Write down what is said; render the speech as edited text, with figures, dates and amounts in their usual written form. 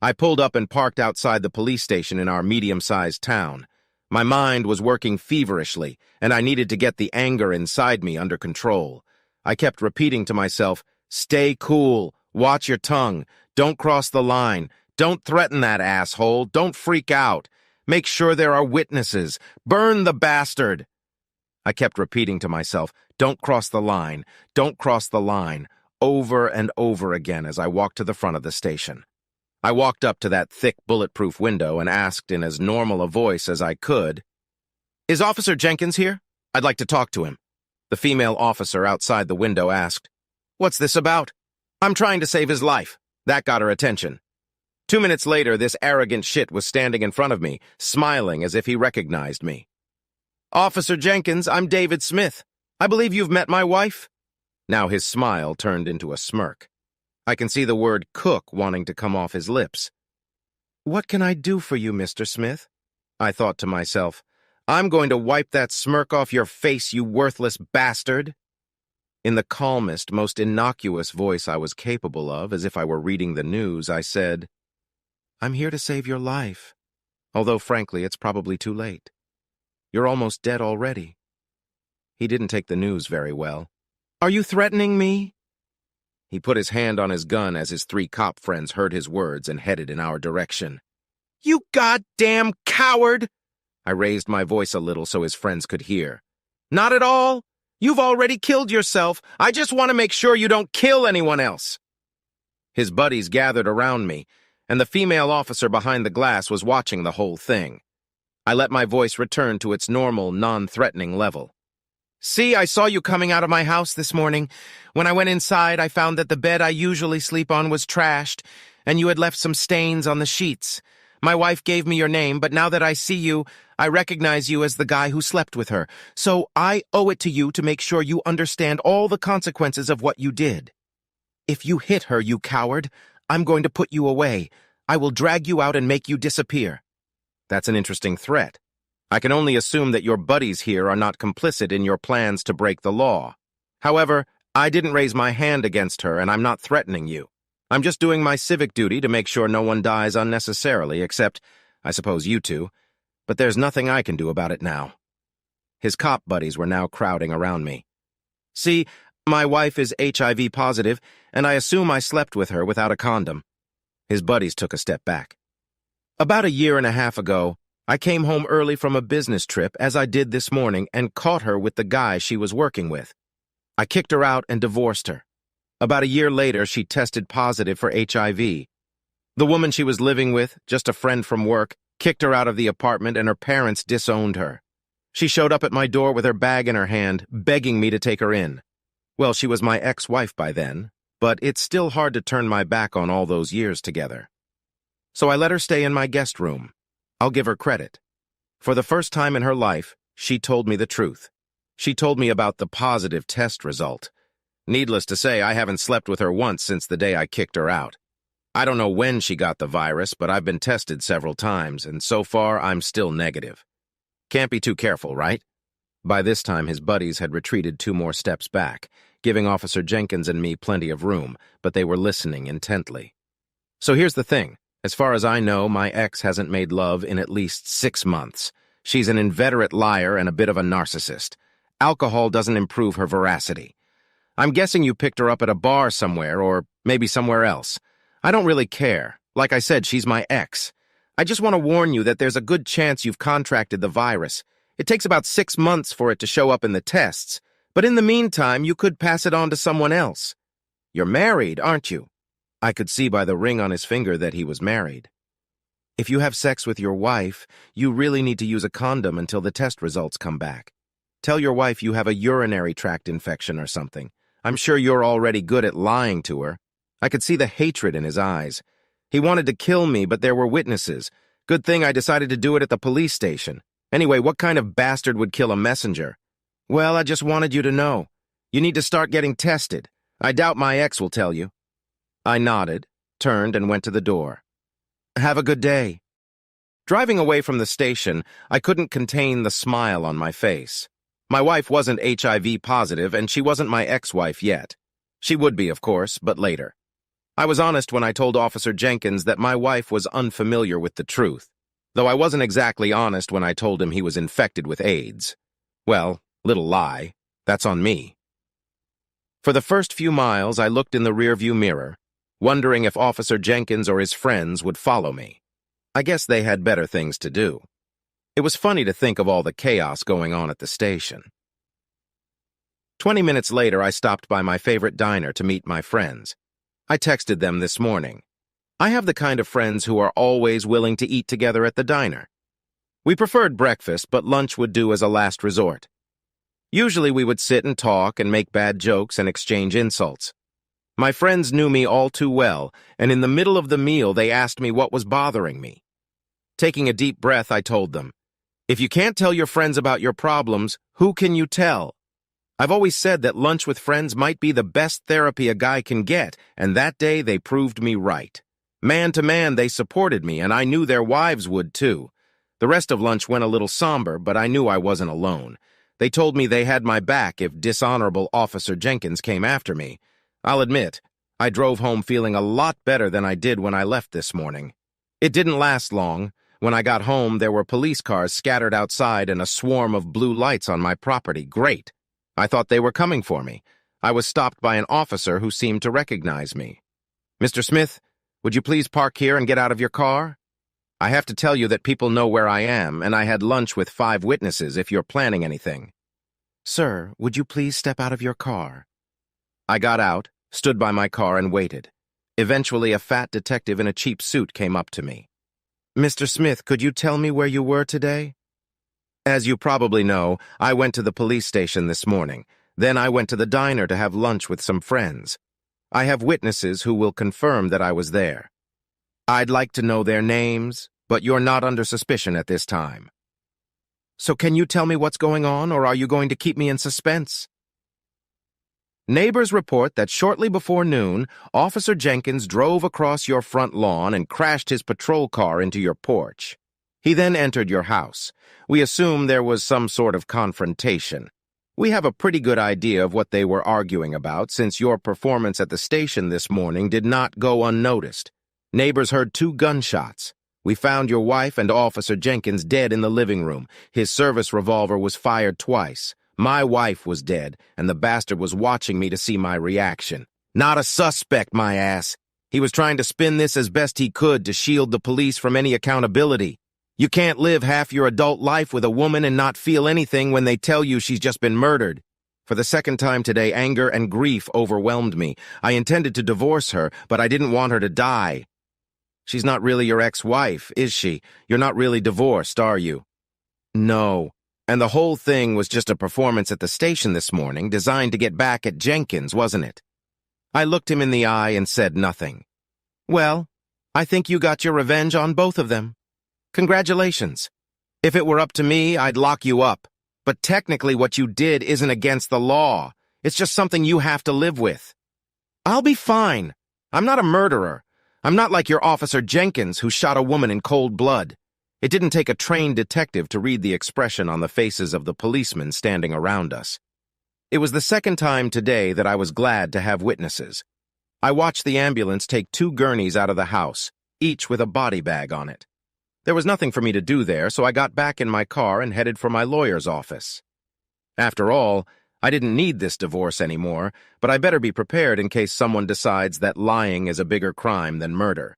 I pulled up and parked outside the police station in our medium-sized town. My mind was working feverishly, and I needed to get the anger inside me under control. I kept repeating to myself, "Stay cool, watch your tongue, don't cross the line, don't threaten that asshole, don't freak out, make sure there are witnesses, burn the bastard." I kept repeating to myself, "Don't cross the line, don't cross the line," over and over again as I walked to the front of the station. I walked up to that thick, bulletproof window and asked in as normal a voice as I could, "Is Officer Jenkins here? I'd like to talk to him." The female officer outside the window asked, "What's this about?" "I'm trying to save his life." That got her attention. 2 minutes later, this arrogant shit was standing in front of me, smiling as if he recognized me. "Officer Jenkins, I'm David Smith. I believe you've met my wife?" Now his smile turned into a smirk. I can see the word cook wanting to come off his lips. "What can I do for you, Mr. Smith?" I thought to myself, "I'm going to wipe that smirk off your face, you worthless bastard." In the calmest, most innocuous voice I was capable of, as if I were reading the news, I said, "I'm here to save your life, although frankly it's probably too late. You're almost dead already." He didn't take the news very well. "Are you threatening me?" He put his hand on his gun as his 3 cop friends heard his words and headed in our direction. "You goddamn coward!" I raised my voice a little so his friends could hear. "Not at all. You've already killed yourself. I just want to make sure you don't kill anyone else." His buddies gathered around me, and the female officer behind the glass was watching the whole thing. I let my voice return to its normal, non-threatening level. "See, I saw you coming out of my house this morning. When I went inside, I found that the bed I usually sleep on was trashed, and you had left some stains on the sheets. My wife gave me your name, but now that I see you, I recognize you as the guy who slept with her. So I owe it to you to make sure you understand all the consequences of what you did. If you hit her, you coward, I'm going to put you away. I will drag you out and make you disappear." That's an interesting threat. I can only assume that your buddies here are not complicit in your plans to break the law. However, I didn't raise my hand against her, and I'm not threatening you. I'm just doing my civic duty to make sure no one dies unnecessarily, except, I suppose, you two. But there's nothing I can do about it now. His cop buddies were now crowding around me. "See, my wife is HIV positive, and I assume I slept with her without a condom." His buddies took a step back. "About a year and a half ago, I came home early from a business trip, as I did this morning, and caught her with the guy she was working with. I kicked her out and divorced her. About a year later, she tested positive for HIV. The woman she was living with, just a friend from work, kicked her out of the apartment, and her parents disowned her. She showed up at my door with her bag in her hand, begging me to take her in. Well, she was my ex-wife by then, but it's still hard to turn my back on all those years together. So I let her stay in my guest room. I'll give her credit. For the first time in her life, she told me the truth. She told me about the positive test result. Needless to say, I haven't slept with her once since the day I kicked her out. I don't know when she got the virus, but I've been tested several times, and so far I'm still negative. Can't be too careful, right?" By this time, his buddies had retreated 2 more steps back, giving Officer Jenkins and me plenty of room, but they were listening intently. "So here's the thing. As far as I know, my ex hasn't made love in at least 6 months. She's an inveterate liar and a bit of a narcissist. Alcohol doesn't improve her veracity. I'm guessing you picked her up at a bar somewhere, or maybe somewhere else. I don't really care. Like I said, she's my ex. I just want to warn you that there's a good chance you've contracted the virus. It takes about 6 months for it to show up in the tests, but in the meantime, you could pass it on to someone else. You're married, aren't you?" I could see by the ring on his finger that he was married. "If you have sex with your wife, you really need to use a condom until the test results come back. Tell your wife you have a urinary tract infection or something. I'm sure you're already good at lying to her." I could see the hatred in his eyes. He wanted to kill me, but there were witnesses. Good thing I decided to do it at the police station. Anyway, what kind of bastard would kill a messenger? "Well, I just wanted you to know. You need to start getting tested. I doubt my ex will tell you." I nodded, turned, and went to the door. "Have a good day." Driving away from the station, I couldn't contain the smile on my face. My wife wasn't HIV positive, and she wasn't my ex-wife yet. She would be, of course, but later. I was honest when I told Officer Jenkins that my wife was unfamiliar with the truth, though I wasn't exactly honest when I told him he was infected with AIDS. Well, little lie. That's on me. For the first few miles, I looked in the rearview mirror, wondering if Officer Jenkins or his friends would follow me. I guess they had better things to do. It was funny to think of all the chaos going on at the station. 20 minutes later, I stopped by my favorite diner to meet my friends. I texted them this morning. I have the kind of friends who are always willing to eat together at the diner. We preferred breakfast, but lunch would do as a last resort. Usually we would sit and talk and make bad jokes and exchange insults. My friends knew me all too well, and in the middle of the meal they asked me what was bothering me. Taking a deep breath, I told them, "If you can't tell your friends about your problems, who can you tell?" I've always said that lunch with friends might be the best therapy a guy can get, and that day they proved me right. Man to man, they supported me, and I knew their wives would too. The rest of lunch went a little somber, but I knew I wasn't alone. They told me they had my back if dishonorable Officer Jenkins came after me. I'll admit, I drove home feeling a lot better than I did when I left this morning. It didn't last long. When I got home, there were police cars scattered outside and a swarm of blue lights on my property. Great. I thought they were coming for me. I was stopped by an officer who seemed to recognize me. "Mr. Smith, would you please park here and get out of your car? I have to tell you that people know where I am, and I had lunch with 5 witnesses if you're planning anything." "Sir, would you please step out of your car?" I got out, stood by my car, and waited. Eventually, a fat detective in a cheap suit came up to me. "Mr. Smith, could you tell me where you were today?" "As you probably know, I went to the police station this morning. Then I went to the diner to have lunch with some friends. I have witnesses who will confirm that I was there. I'd like to know their names, but you're not under suspicion at this time. So can you tell me what's going on, or are you going to keep me in suspense?" "Neighbors report that shortly before noon, Officer Jenkins drove across your front lawn and crashed his patrol car into your porch. He then entered your house. We assume there was some sort of confrontation. We have a pretty good idea of what they were arguing about, since your performance at the station this morning did not go unnoticed. Neighbors heard 2 gunshots. We found your wife and Officer Jenkins dead in the living room. His service revolver was fired twice. My wife was dead, and the bastard was watching me to see my reaction. Not a suspect, my ass. He was trying to spin this as best he could to shield the police from any accountability. You can't live half your adult life with a woman and not feel anything when they tell you she's just been murdered. For the second time today, anger and grief overwhelmed me. I intended to divorce her, but I didn't want her to die. She's not really your ex-wife, is she? You're not really divorced, are you?" "No. And the whole thing was just a performance at the station this morning, designed to get back at Jenkins, wasn't it?" I looked him in the eye and said nothing. "Well, I think you got your revenge on both of them. Congratulations. If it were up to me, I'd lock you up. But technically what you did isn't against the law. It's just something you have to live with." "I'll be fine. I'm not a murderer. I'm not like your Officer Jenkins, who shot a woman in cold blood." It didn't take a trained detective to read the expression on the faces of the policemen standing around us. It was the second time today that I was glad to have witnesses. I watched the ambulance take 2 gurneys out of the house, each with a body bag on it. There was nothing for me to do there, so I got back in my car and headed for my lawyer's office. After all, I didn't need this divorce anymore, but I better be prepared in case someone decides that lying is a bigger crime than murder.